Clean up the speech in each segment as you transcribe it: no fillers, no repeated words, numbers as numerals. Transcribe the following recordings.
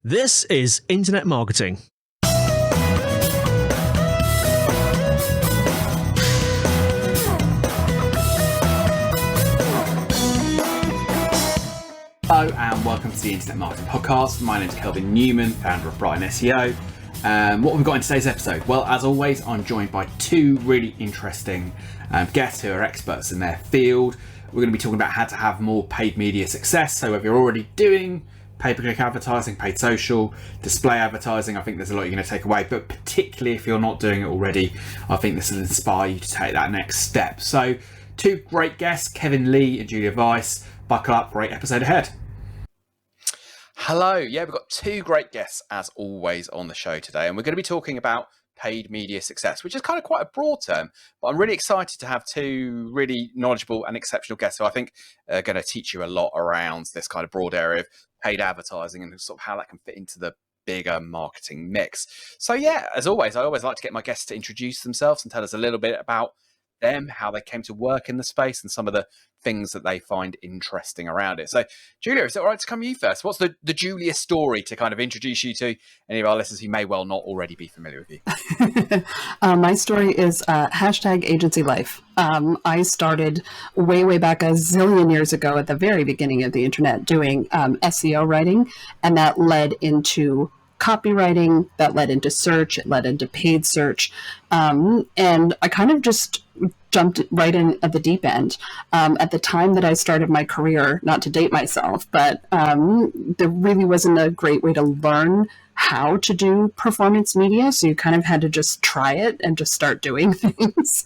This is Internet Marketing. Hello and welcome to the Internet Marketing Podcast. My name is Kelvin Newman, founder of brightonSEO. What have we got in today's episode? Well, as always, I'm joined by two really interesting guests who are experts in their field. We're going to be talking about how to have more paid media success. So if you're already doing pay-per-click advertising, paid social, display advertising, I think there's a lot you're going to take away. But particularly if you're not doing it already, I think this will inspire you to take that next step. So two great guests, Kevin Lee and Julia Vyse. Buckle up, great episode ahead. Hello. Yeah, we've got two great guests as always on the show today, and we're going to be talking about paid media success, which is kind of quite a broad term, but I'm really excited to have two really knowledgeable and exceptional guests who I think are going to teach you a lot around this kind of broad area of paid advertising and sort of how that can fit into the bigger marketing mix. So yeah, as always, I always like to get my guests to introduce themselves and tell us a little bit about them, how they came to work in the space, and some of the things that they find interesting around it. So Julia, is it all right to come to you first? What's the Julia story to kind of introduce you to any of our listeners who may well not already be familiar with you? My story is hashtag agency life. I started way back a zillion years ago at the very beginning of the internet doing SEO writing, and that led into copywriting, that led into search, it led into paid search. And I kind of just jumped right in at the deep end. At the time that I started my career, not to date myself, but there really wasn't a great way to learn how to do performance media. So you kind of had to just try it and just start doing things.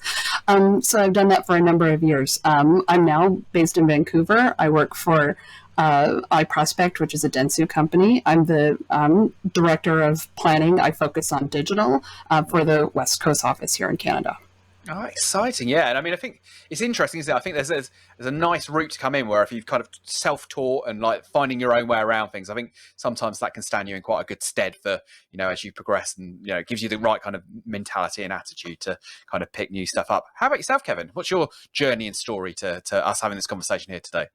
So I've done that for a number of years. I'm now based in Vancouver. I work for iProspect, which is a Dentsu company. I'm the director of planning. I focus on digital for the West Coast office here in Canada. Oh, exciting. Yeah. And I mean, I think it's interesting, isn't it? I think there's a nice route to come in where if you've kind of self-taught and like finding your own way around things, I think sometimes that can stand you in quite a good stead for, as you progress, and, it gives you the right kind of mentality and attitude to kind of pick new stuff up. How about yourself, Kevin? What's your journey and story to us having this conversation here today?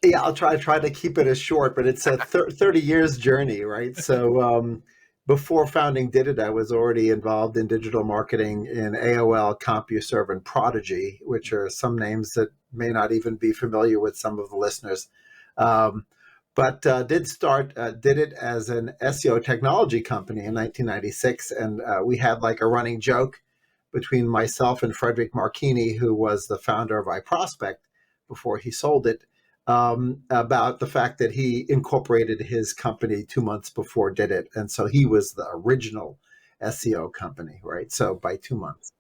Yeah, I'll try to keep it as short, but it's a 30 years journey, right? So before founding Did It, I was already involved in digital marketing in AOL, CompuServe, and Prodigy, which are some names that may not even be familiar with some of the listeners. But did it as an SEO technology company in 1996, and we had like a running joke between myself and Frederick Marchini, who was the founder of iProspect before he sold it, about the fact that he incorporated his company 2 months before Did It. And so he was the original SEO company, right? So by 2 months.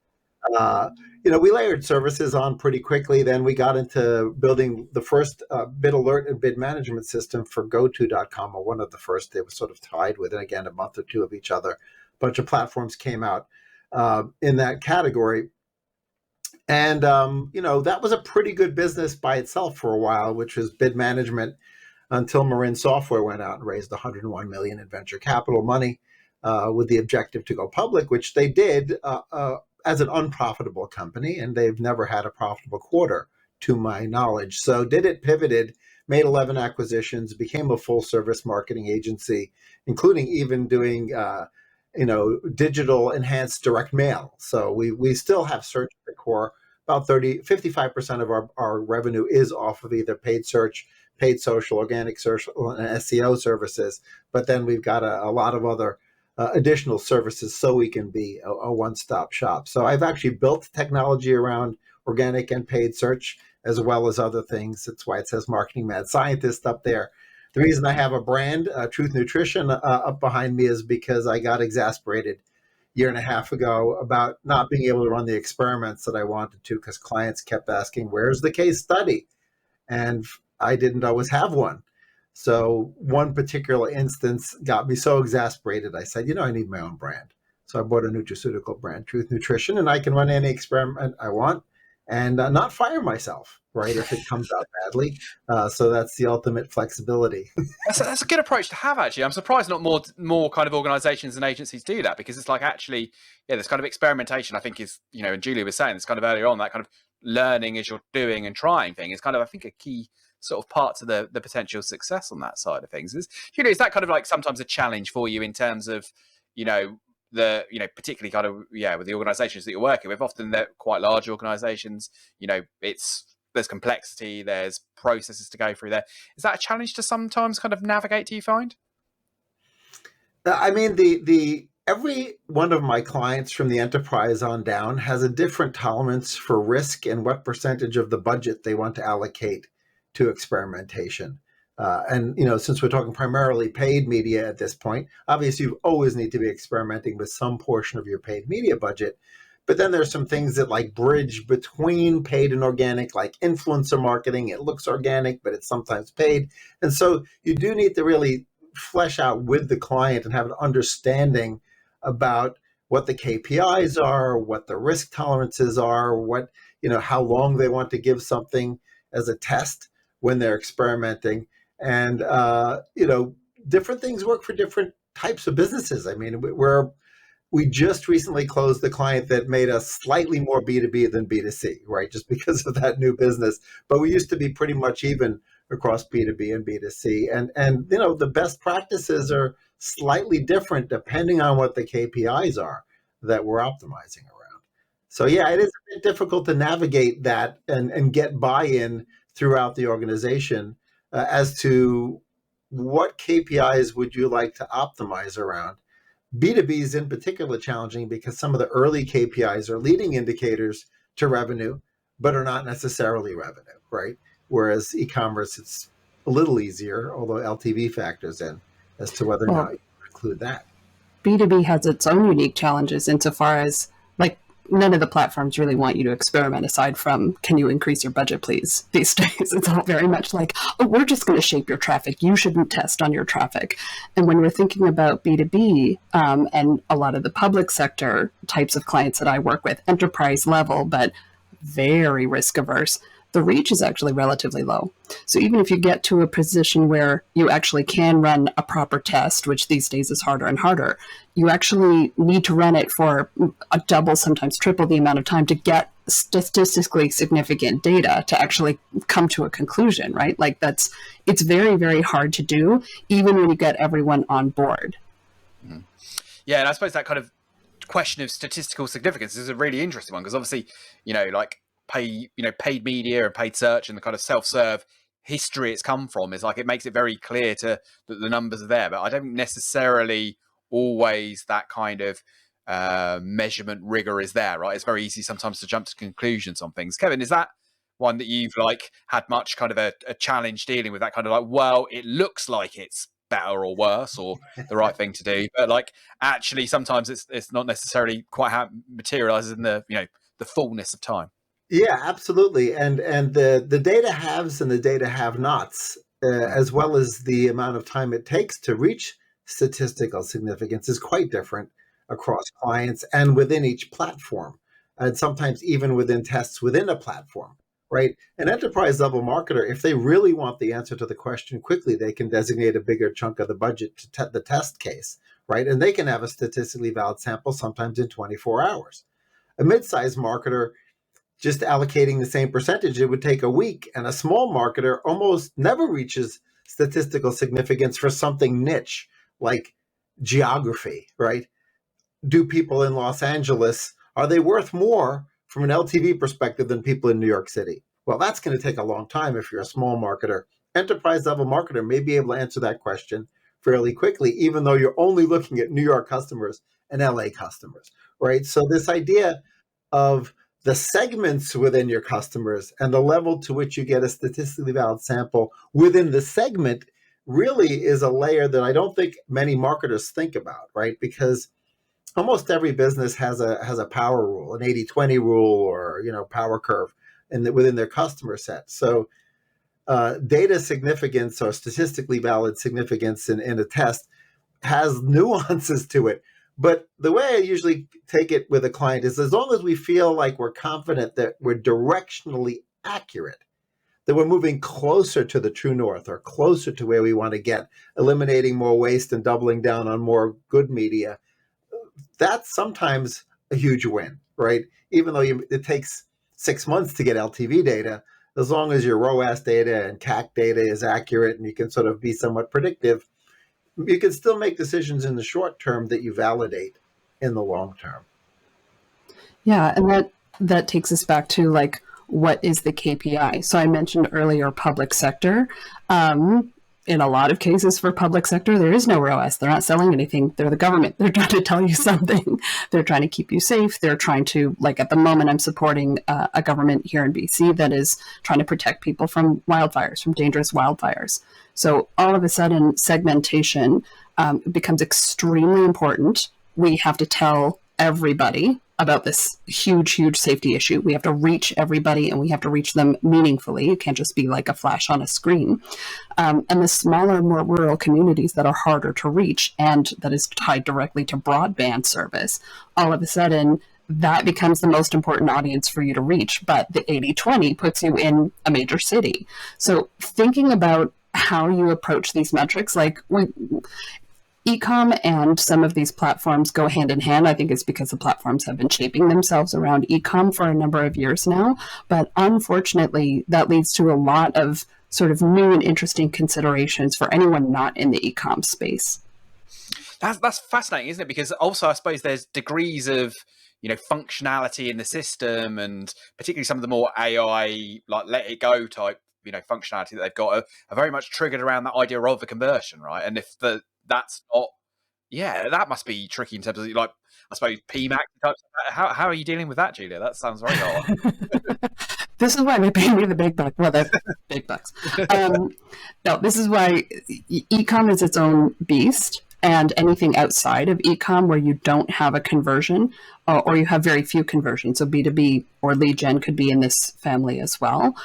We layered services on pretty quickly. Then we got into building the first bid alert and bid management system for GoTo.com, or one of the first. They were sort of tied within, again, a month or two of each other. A bunch of platforms came out in that category. And, that was a pretty good business by itself for a while, which was bid management, until Marin Software went out and raised $101 million in venture capital money with the objective to go public, which they did as an unprofitable company. And they've never had a profitable quarter, to my knowledge. So Did It pivoted, made 11 acquisitions, became a full service marketing agency, including even doing digital enhanced direct mail. So we still have search at the core. About 55% of our revenue is off of either paid search, paid social, organic social, and SEO services. But then we've got a lot of other additional services so we can be a one-stop shop. So I've actually built technology around organic and paid search, as well as other things. That's why it says Marketing Mad Scientist up there. The reason I have a brand, Truth Nutrition, up behind me is because I got exasperated a year and a half ago about not being able to run the experiments that I wanted to, because clients kept asking, where's the case study? And I didn't always have one. So one particular instance got me so exasperated, I said, I need my own brand. So I bought a nutraceutical brand, Truth Nutrition, and I can run any experiment I want and not fire myself, right, if it comes out badly. So that's the ultimate flexibility. That's a good approach to have, actually. I'm surprised not more kind of organizations and agencies do that, because it's like, actually, this kind of experimentation, I think, is, and Julia was saying this kind of earlier on, that kind of learning as you're doing and trying thing is kind of, I think, a key sort of part to the potential success on that side of things. Is that kind of like sometimes a challenge for you in terms of, particularly kind of, with the organizations that you're working with? Often they're quite large organizations, there's complexity, there's processes to go through there. Is that a challenge to sometimes kind of navigate, do you find? I mean, every one of my clients from the enterprise on down has a different tolerance for risk and what percentage of the budget they want to allocate to experimentation. And since we're talking primarily paid media at this point, obviously you always need to be experimenting with some portion of your paid media budget. But then there's some things that like bridge between paid and organic, like influencer marketing. It looks organic, but it's sometimes paid. And so you do need to really flesh out with the client and have an understanding about what the KPIs are, what the risk tolerances are, how long they want to give something as a test when they're experimenting. And, different things work for different types of businesses. I mean, we just recently closed the client that made us slightly more B2B than B2C, right? Just because of that new business. But we used to be pretty much even across B2B and B2C. And the best practices are slightly different depending on what the KPIs are that we're optimizing around. So yeah, it is a bit difficult to navigate that and get buy-in throughout the organization as to what KPIs would you like to optimize around. B2B is in particular challenging because some of the early KPIs are leading indicators to revenue, but are not necessarily revenue, right? Whereas e-commerce, it's a little easier, although LTV factors in as to whether or not you include that. B2B has its own unique challenges insofar as, like, none of the platforms really want you to experiment aside from, can you increase your budget, please? These days, it's all very much like, oh, we're just going to shape your traffic. You shouldn't test on your traffic. And when we're thinking about B2B and a lot of the public sector types of clients that I work with, enterprise level, but very risk averse, the reach is actually relatively low. So even if you get to a position where you actually can run a proper test, which these days is harder and harder, you actually need to run it for a double, sometimes triple the amount of time to get statistically significant data to actually come to a conclusion, right? Like it's very, very hard to do, even when you get everyone on board. Mm-hmm. Yeah, and I suppose that kind of question of statistical significance is a really interesting one, because obviously, paid media and paid search and the kind of self-serve history it's come from is like, it makes it very clear that the numbers are there, but I don't necessarily always that kind of measurement rigor is there, right? It's very easy sometimes to jump to conclusions on things. Kevin, is that one that you've had much kind of a challenge dealing with, that kind of well, it looks like it's better or worse or the right thing to do, but actually sometimes it's not necessarily quite how it materializes in the fullness of time? Yeah, absolutely. And the data haves and the data have-nots, as well as the amount of time it takes to reach statistical significance, is quite different across clients and within each platform, and sometimes even within tests within a platform, right? An enterprise level marketer, if they really want the answer to the question quickly, they can designate a bigger chunk of the budget to the test case, right? And they can have a statistically valid sample sometimes in 24 hours. A mid-sized marketer, just allocating the same percentage, it would take a week. And a small marketer almost never reaches statistical significance for something niche like geography, right? Do people in Los Angeles, are they worth more from an LTV perspective than people in New York City? Well, that's going to take a long time if you're a small marketer. Enterprise level marketer may be able to answer that question fairly quickly, even though you're only looking at New York customers and LA customers, right? So this idea of the segments within your customers and the level to which you get a statistically valid sample within the segment really is a layer that I don't think many marketers think about, right? Because almost every business has a power rule, an 80-20 rule, or power curve within their customer set. So data significance or statistically valid significance in a test has nuances to it. But the way I usually take it with a client is, as long as we feel like we're confident that we're directionally accurate, that we're moving closer to the true north or closer to where we want to get, eliminating more waste and doubling down on more good media, that's sometimes a huge win, right? Even though it takes 6 months to get LTV data, as long as your ROAS data and CAC data is accurate and you can sort of be somewhat predictive, you can still make decisions in the short term that you validate in the long term. Yeah, and that takes us back to like, what is the KPI? So I mentioned earlier public sector. In a lot of cases for public sector, there is no ROAS. They're not selling anything. They're the government. They're trying to tell you something. They're trying to keep you safe. They're trying to, like at the moment, I'm supporting a government here in BC that is trying to protect people from wildfires, from dangerous wildfires. So all of a sudden, segmentation becomes extremely important. We have to tell everybody about this huge safety issue. We have to reach everybody, and we have to reach them meaningfully. It can't just be like a flash on a screen. And the smaller, more rural communities that are harder to reach, and that is tied directly to broadband service, all of a sudden, that becomes the most important audience for you to reach. But the 80-20 puts you in a major city. So thinking about how you approach these metrics, like e-com and some of these platforms go hand in hand. I think it's because the platforms have been shaping themselves around e-com for a number of years now. But unfortunately, that leads to a lot of sort of new and interesting considerations for anyone not in the e-com space. That's fascinating, isn't it? Because also, I suppose there's degrees of, functionality in the system, and particularly some of the more AI, like let it go type, functionality that they've got are very much triggered around that idea of a conversion, right? And if that's not, that must be tricky in terms of, like, I suppose PMAX types. How are you dealing with that, Julia? That sounds very hard. This is why they pay me the big bucks. Well, they're big bucks. No, this is why e-com is its own beast, and anything outside of e-com where you don't have a conversion or you have very few conversions, so B2B or lead gen could be in this family as well,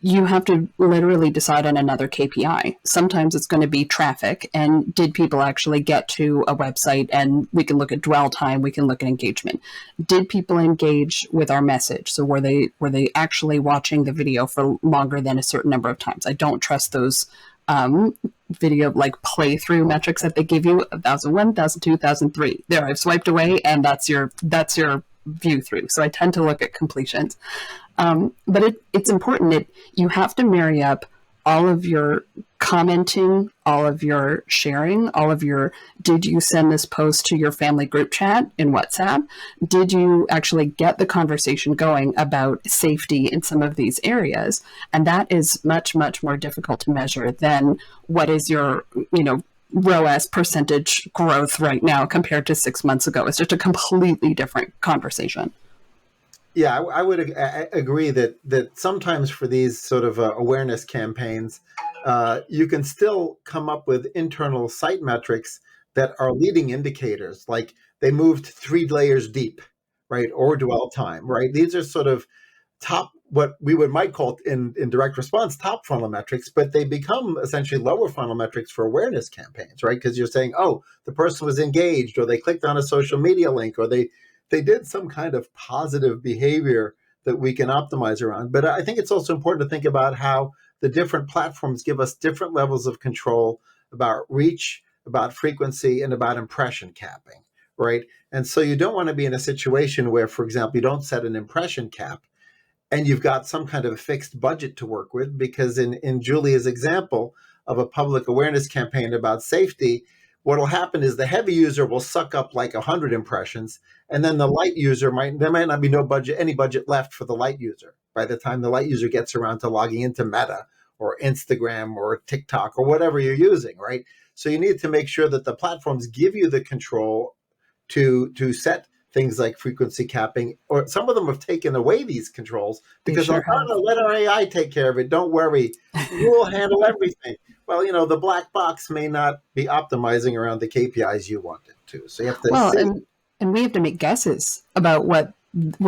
you have to literally decide on another KPI. Sometimes it's going to be traffic, and did people actually get to a website, and we can look at dwell time, we can look at engagement. Did people engage with our message? So were they actually watching the video for longer than a certain number of times? I don't trust those video like playthrough metrics that they give you, 1001, 1002, 1003. There, I've swiped away, and that's your view through. So I tend to look at completions. But it's important. You have to marry up all of your commenting, all of your sharing, all of your, did you send this post to your family group chat in WhatsApp? Did you actually get the conversation going about safety in some of these areas? And that is much, much more difficult to measure than what is your, ROAS percentage growth right now compared to 6 months ago. It's just a completely different conversation. Yeah, I would agree that sometimes for these sort of awareness campaigns, you can still come up with internal site metrics that are leading indicators, like they moved 3 layers deep, right? Or dwell time, right? These are sort of top, what we might call in direct response, top funnel metrics, but they become essentially lower funnel metrics for awareness campaigns, right? Because you're saying, oh, the person was engaged, or they clicked on a social media link, or they did some kind of positive behavior that we can optimize around. But I think it's also important to think about how the different platforms give us different levels of control about reach, about frequency, and about impression capping, right? And so you don't want to be in a situation where, for example, you don't set an impression cap and you've got some kind of fixed budget to work with, because in Julia's example of a public awareness campaign about safety, what will happen is the heavy user will suck up like 100 impressions, and then the light user there might not be any budget left for the light user by the time the light user gets around to logging into Meta or Instagram or TikTok or whatever you're using, right? So you need to make sure that the platforms give you the control to set things like frequency capping, or some of them have taken away these controls because they'll let our AI take care of it. Don't worry, we'll handle everything. Well, the black box may not be optimizing around the KPIs you want it to. So you have to see. And we have to make guesses about what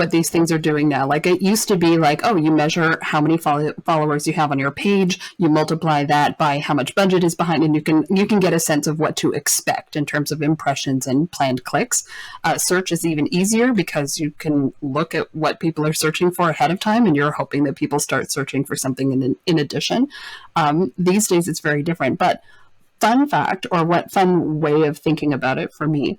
these things are doing now. Like, it used to be like, oh, you measure how many followers you have on your page, you multiply that by how much budget is behind, and you can get a sense of what to expect in terms of impressions and planned clicks. Search is even easier because you can look at what people are searching for ahead of time, and you're hoping that people start searching for something in addition. These days it's very different. But fun fact, or what fun way of thinking about it for me,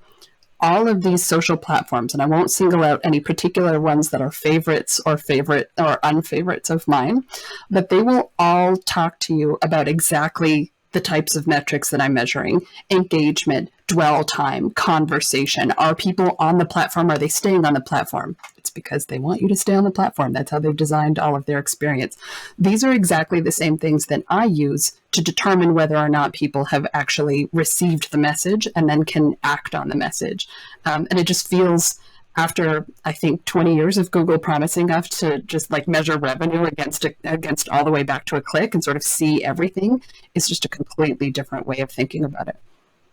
all of these social platforms, and I won't single out any particular ones that are favorites or unfavorites of mine, but they will all talk to you about exactly the types of metrics that I'm measuring: engagement, dwell time, conversation. Are people on the platform? Are they staying on the platform? It's because they want you to stay on the platform. That's how they've designed all of their experience. These are exactly the same things that I use to determine whether or not people have actually received the message and then can act on the message. And it just feels, after I think 20 years of Google promising us to just like measure revenue against all the way back to a click and sort of see everything, it's just a completely different way of thinking about it.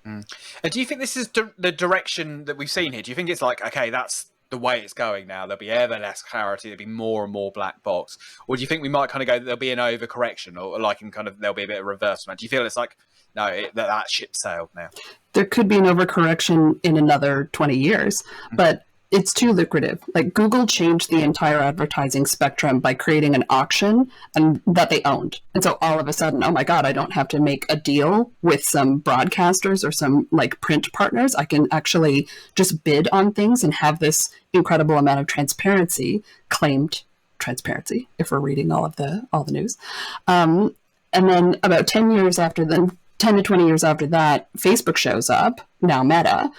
And do you think this is the direction that we've seen here? Do you think it's like, okay, that's the way it's going now? There'll be ever less clarity. There'll be more and more black box. Or do you think we might kind of go, there'll be an overcorrection, or like in kind of there'll be a bit of reversement? Do you feel it's like, no, that ship sailed now? There could be an overcorrection in another 20 years, but it's too lucrative. Like, Google changed the entire advertising spectrum by creating an auction and that they owned. And so all of a sudden, oh my God, I don't have to make a deal with some broadcasters or some like print partners. I can actually just bid on things and have this incredible amount of transparency, claimed transparency, if we're reading all the news. And then about 10 to 20 years after that, Facebook shows up, now Meta,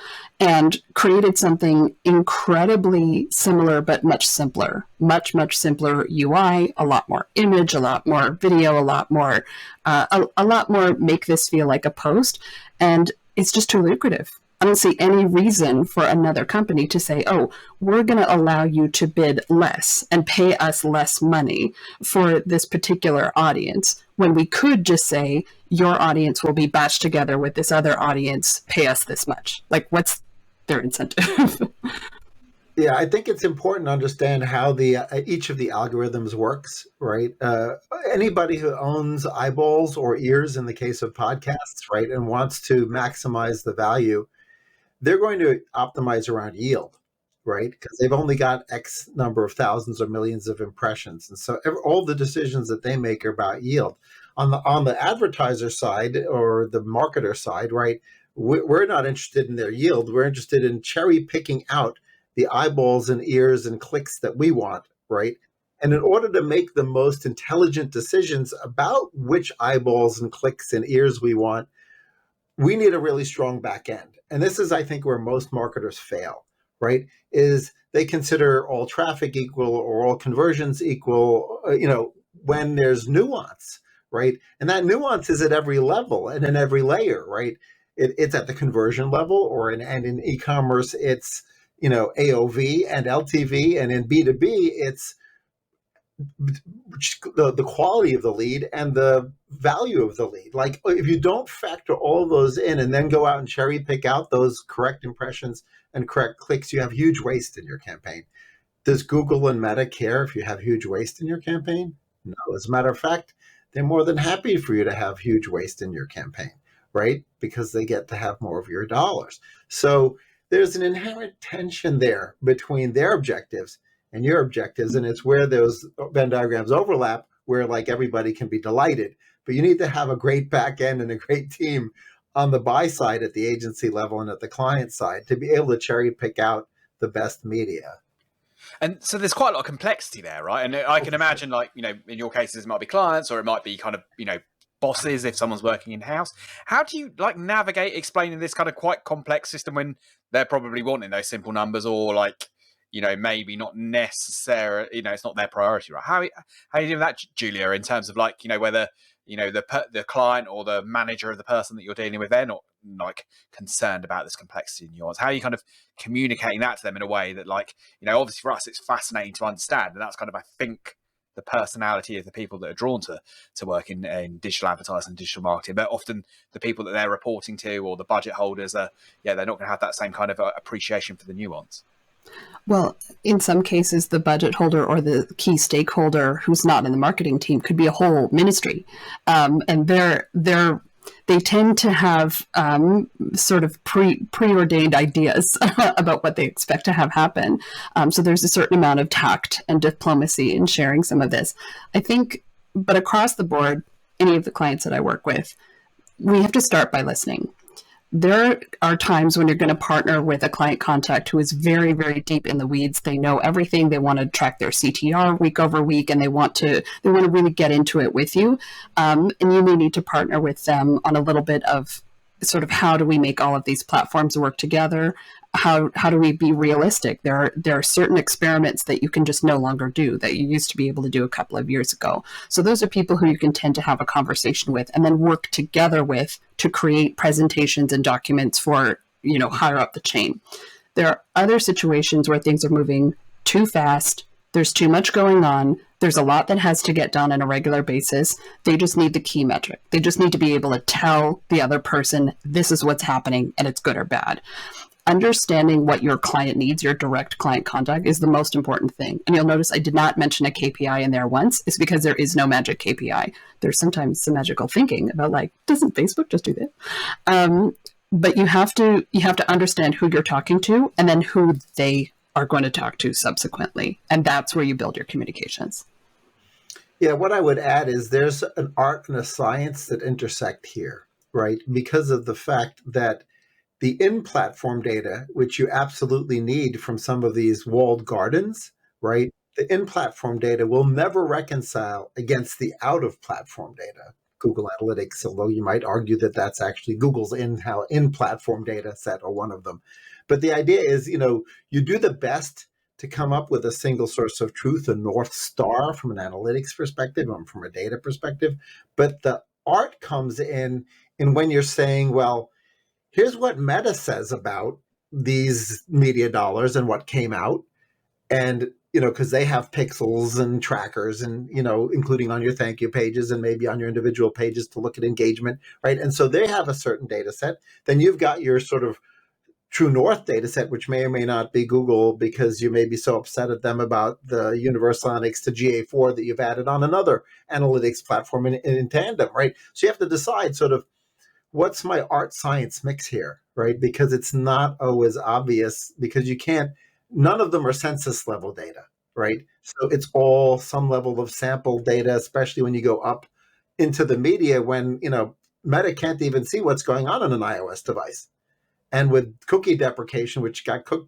and created something incredibly similar, but much simpler, much simpler UI, a lot more image, a lot more video, a lot more make this feel like a post. And it's just too lucrative. I don't see any reason for another company to say, oh, we're going to allow you to bid less and pay us less money for this particular audience, when we could just say, your audience will be batched together with this other audience, pay us this much. Like, what's their incentive? Yeah, I think it's important to understand how each of the algorithms works, right? Anybody who owns eyeballs or ears, in the case of podcasts, right, and wants to maximize the value, they're going to optimize around yield, right? Because they've only got X number of thousands or millions of impressions. And so all the decisions that they make are about yield. On the advertiser side or the marketer side, right, we're not interested in their yield. We're interested in cherry picking out the eyeballs and ears and clicks that we want, right? And in order to make the most intelligent decisions about which eyeballs and clicks and ears we want, we need a really strong back end. And this is, I think, where most marketers fail, right? Is they consider all traffic equal or all conversions equal, when there's nuance, right? And that nuance is at every level and in every layer, right? It's at the conversion level, and in e-commerce, it's, AOV and LTV, and in B2B, it's the quality of the lead and the value of the lead. Like, if you don't factor all those in and then go out and cherry pick out those correct impressions and correct clicks, you have huge waste in your campaign. Does Google and Meta care if you have huge waste in your campaign? No. As a matter of fact, they're more than happy for you to have huge waste in your campaign, right? Because they get to have more of your dollars. So there's an inherent tension there between their objectives and your objectives, and it's where those Venn diagrams overlap, where like everybody can be delighted. But you need to have a great back end and a great team on the buy side at the agency level and at the client side to be able to cherry pick out the best media. And so there's quite a lot of complexity there, right? And I can imagine, like, in your cases, it might be clients, or it might be kind of, bosses if someone's working in-house. How do you like navigate explaining this kind of quite complex system when they're probably wanting those simple numbers, or like, maybe not necessarily, it's not their priority, right? How are you doing that, Julia, in terms of like, whether, the client or the manager of the person that you're dealing with, they're not like concerned about this complexity in yours? How are you kind of communicating that to them in a way that, like, obviously for us, it's fascinating to understand. And that's kind of, I think, the personality of the people that are drawn to work in digital advertising and digital marketing. But often the people that they're reporting to, or the budget holders, they're not going to have that same kind of appreciation for the nuance. Well, in some cases, the budget holder or the key stakeholder who's not in the marketing team could be a whole ministry. And they tend to have sort of preordained ideas about what they expect to have happen. So there's a certain amount of tact and diplomacy in sharing some of this, I think. But across the board, any of the clients that I work with, we have to start by listening. there are times when you're going to partner with a client contact who is very, very deep in the weeds. They know everything. They want to track their CTR week over week, and they want to really get into it with you. And you may need to partner with them on a little bit of sort of how do we make all of these platforms work together? How do we be realistic? There are certain experiments that you can just no longer do that you used to be able to do a couple of years ago. So those are people who you can tend to have a conversation with and then work together with to create presentations and documents for, higher up the chain. There are other situations where things are moving too fast. There's too much going on. There's a lot that has to get done on a regular basis. They just need the key metric. They just need to be able to tell the other person, this is what's happening and it's good or bad. Understanding what your client needs, your direct client contact, is the most important thing. And you'll notice I did not mention a KPI in there once. It's because there is no magic KPI. There's sometimes some magical thinking about doesn't Facebook just do that? But you have to understand who you're talking to and then who they are going to talk to subsequently. And that's where you build your communications. Yeah, what I would add is there's an art and a science that intersect here, right? Because of the fact that the in-platform data, which you absolutely need from some of these walled gardens, right? The in-platform data will never reconcile against the out-of-platform data. Google Analytics, although you might argue that that's actually Google's in-platform data set or one of them. But the idea is, you do the best to come up with a single source of truth, a North Star from an analytics perspective and from a data perspective. But the art comes in when you're saying, well, here's what Meta says about these media dollars and what came out. And, because they have pixels and trackers and, including on your thank you pages and maybe on your individual pages to look at engagement, right? And so they have a certain data set. Then you've got your sort of True North data set, which may or may not be Google because you may be so upset at them about the universal analytics to GA4 that you've added on another analytics platform in tandem, right? So you have to decide sort of, what's my art science mix here, right? Because it's not always obvious because none of them are census level data, right? So it's all some level of sample data, especially when you go up into the media when, Meta can't even see what's going on an iOS device. And with cookie deprecation, which got kicked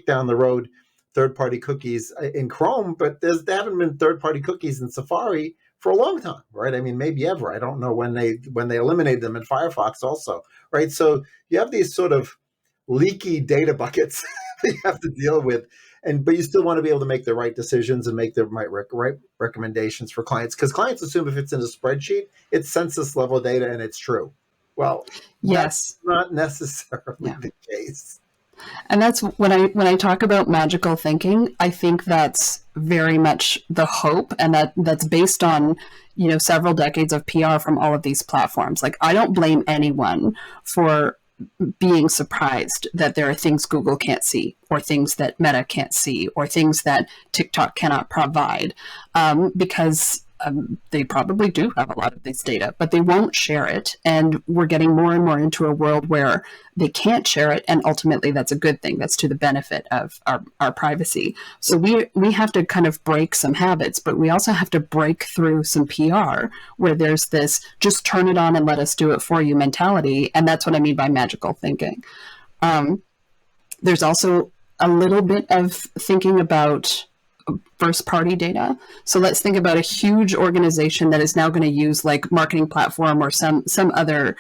down the road, third-party cookies in Chrome, but there haven't been third-party cookies in Safari for a long time, right? I mean, maybe ever. I don't know when they eliminated them in Firefox also, right? So you have these sort of leaky data buckets that you have to deal with, but you still want to be able to make the right decisions and make the right recommendations for clients, because clients assume if it's in a spreadsheet, it's census level data and it's true. Well, yes, that's not necessarily the case. And that's when I talk about magical thinking, I think that's very much the hope, and that's based on, several decades of PR from all of these platforms. I don't blame anyone for being surprised that there are things Google can't see, or things that Meta can't see, or things that TikTok cannot provide, because they probably do have a lot of this data, but they won't share it. And we're getting more and more into a world where they can't share it. And ultimately, that's a good thing. That's to the benefit of our privacy. So we have to kind of break some habits, but we also have to break through some PR where there's this just turn it on and let us do it for you mentality. And that's what I mean by magical thinking. There's also a little bit of thinking about first party data. So let's think about a huge organization that is now going to use marketing platform or some other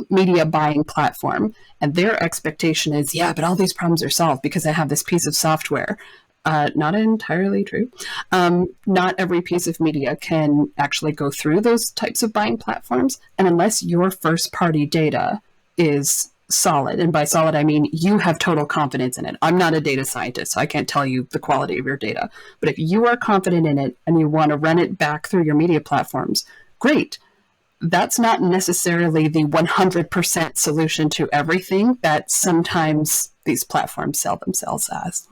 media buying platform. And their expectation is, but all these problems are solved because I have this piece of software. Not entirely true. Not every piece of media can actually go through those types of buying platforms. And unless your first party data is solid, and by solid I mean you have total confidence in it. I'm not a data scientist, so I can't tell you the quality of your data. But if you are confident in it and you want to run it back through your media platforms, great. That's not necessarily the 100% solution to everything that sometimes these platforms sell themselves as.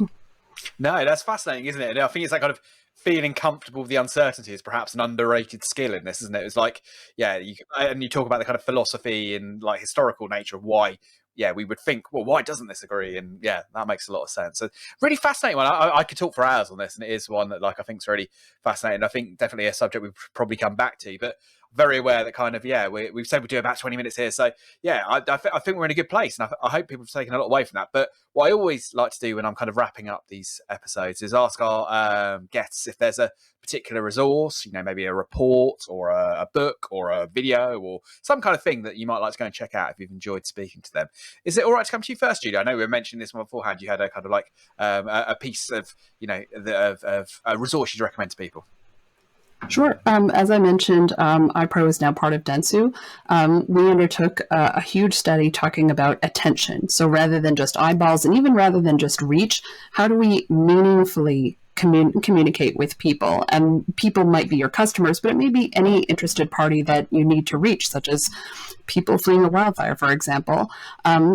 No, that's fascinating, isn't it? And I think it's that kind of feeling comfortable with the uncertainty is perhaps an underrated skill in this, isn't it? It's and you talk about the kind of philosophy and historical nature of why, we would think, well, why doesn't this agree? And that makes a lot of sense. So really fascinating one. I could talk for hours on this, and it is one that I think is really fascinating. I think definitely a subject we probably come back to, but very aware that kind of, we've said we do about 20 minutes here. So yeah, I think we're in a good place, and I hope people have taken a lot away from that. But what I always like to do when I'm kind of wrapping up these episodes is ask our guests if there's a particular resource, maybe a report or a book or a video or some kind of thing that you might like to go and check out if you've enjoyed speaking to them. Is it all right to come to you first, Julie? I know we were mentioning this one beforehand. You had a kind of like a piece of, of a resource you'd recommend to people. Sure. As I mentioned, iPro is now part of Dentsu. We undertook a huge study talking about attention. So rather than just eyeballs, and even rather than just reach, how do we meaningfully communicate with people? And people might be your customers, but it may be any interested party that you need to reach, such as people fleeing a wildfire, for example.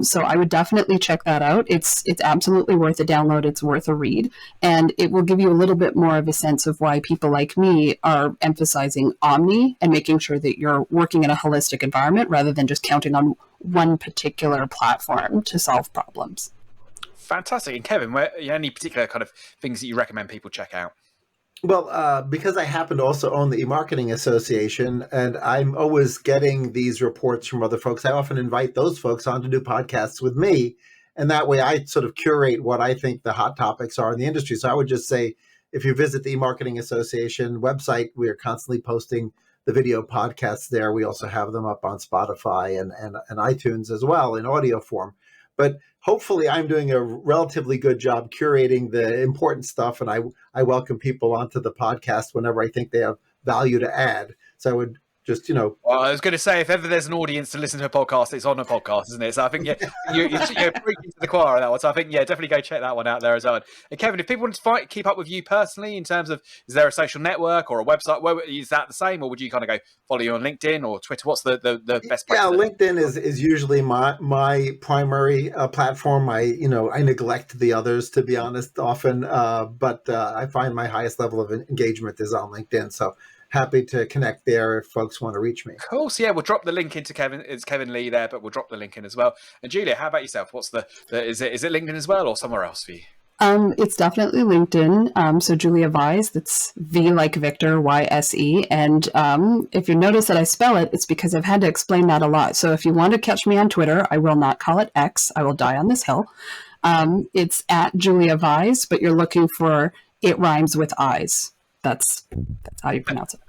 So I would definitely check that out. It's absolutely worth a download. It's worth a read. And it will give you a little bit more of a sense of why people like me are emphasizing omni and making sure that you're working in a holistic environment rather than just counting on one particular platform to solve problems. Fantastic. And Kevin, any particular kind of things that you recommend people check out? Well, because I happen to also own the e-marketing association, and I'm always getting these reports from other folks, I often invite those folks on to do podcasts with me. And that way I sort of curate what I think the hot topics are in the industry. So I would just say, if you visit the e-marketing association website, we are constantly posting the video podcasts there. We also have them up on Spotify and iTunes as well in audio form. But hopefully I'm doing a relatively good job curating the important stuff, and I welcome people onto the podcast whenever I think they have value to add. So I would just, Well, I was going to say, if ever there's an audience to listen to a podcast, it's on a podcast, isn't it? So I think you're preaching to the choir on that one. So I think, definitely go check that one out there as well. And Kevin, if people want to keep up with you personally in terms of, is there a social network or a website? Is that the same, or would you kind of go follow you on LinkedIn or Twitter? What's the best place? Yeah, LinkedIn is usually my primary platform. I neglect the others, to be honest, often, but I find my highest level of engagement is on LinkedIn. So happy to connect there if folks want to reach me. Cool. So we'll drop the link into Kevin. It's Kevin Lee there, but we'll drop the link in as well. And Julia, how about yourself? What's is it LinkedIn as well, or somewhere else for you? It's definitely LinkedIn. So Julia Vyse, that's V like Victor, YSE. And if you notice that I spell it, it's because I've had to explain that a lot. So if you want to catch me on Twitter, I will not call it X. I will die on this hill. It's at Julia Vyse, but you're looking for it rhymes with eyes. That's how you pronounce it.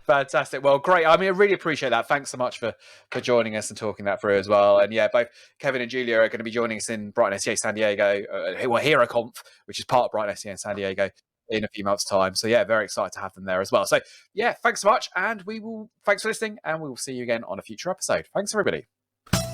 Fantastic. Well, great. I mean, I really appreciate that. Thanks so much for joining us and talking that through as well. And both Kevin and Julia are going to be joining us in Brighton SEO San Diego, HeroConf, which is part of Brighton SEO in San Diego, in a few months' time. So very excited to have them there as well. So thanks so much, and thanks for listening, and we will see you again on a future episode. Thanks, everybody.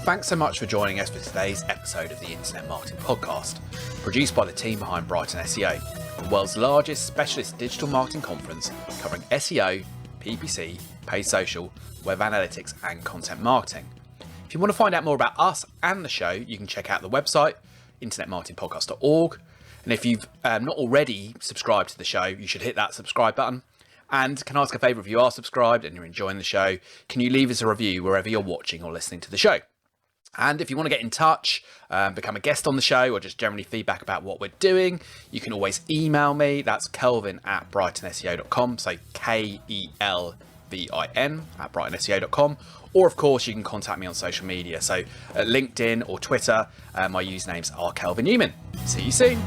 Thanks so much for joining us for today's episode of the Internet Marketing Podcast, produced by the team behind Brighton SEO, the world's largest specialist digital marketing conference covering SEO, PPC, paid social, web analytics, and content marketing. If you want to find out more about us and the show, you can check out the website, internetmarketingpodcast.org. And if you've not already subscribed to the show, you should hit that subscribe button. And can I ask a favour, if you are subscribed and you're enjoying the show, can you leave us a review wherever you're watching or listening to the show? And if you want to get in touch, become a guest on the show, or just generally feedback about what we're doing, you can always email me. That's kelvin@brightonSEO.com. So KELVIN@brightonSEO.com. Or, of course, you can contact me on social media. So LinkedIn or Twitter, my usernames are Kelvin Newman. See you soon.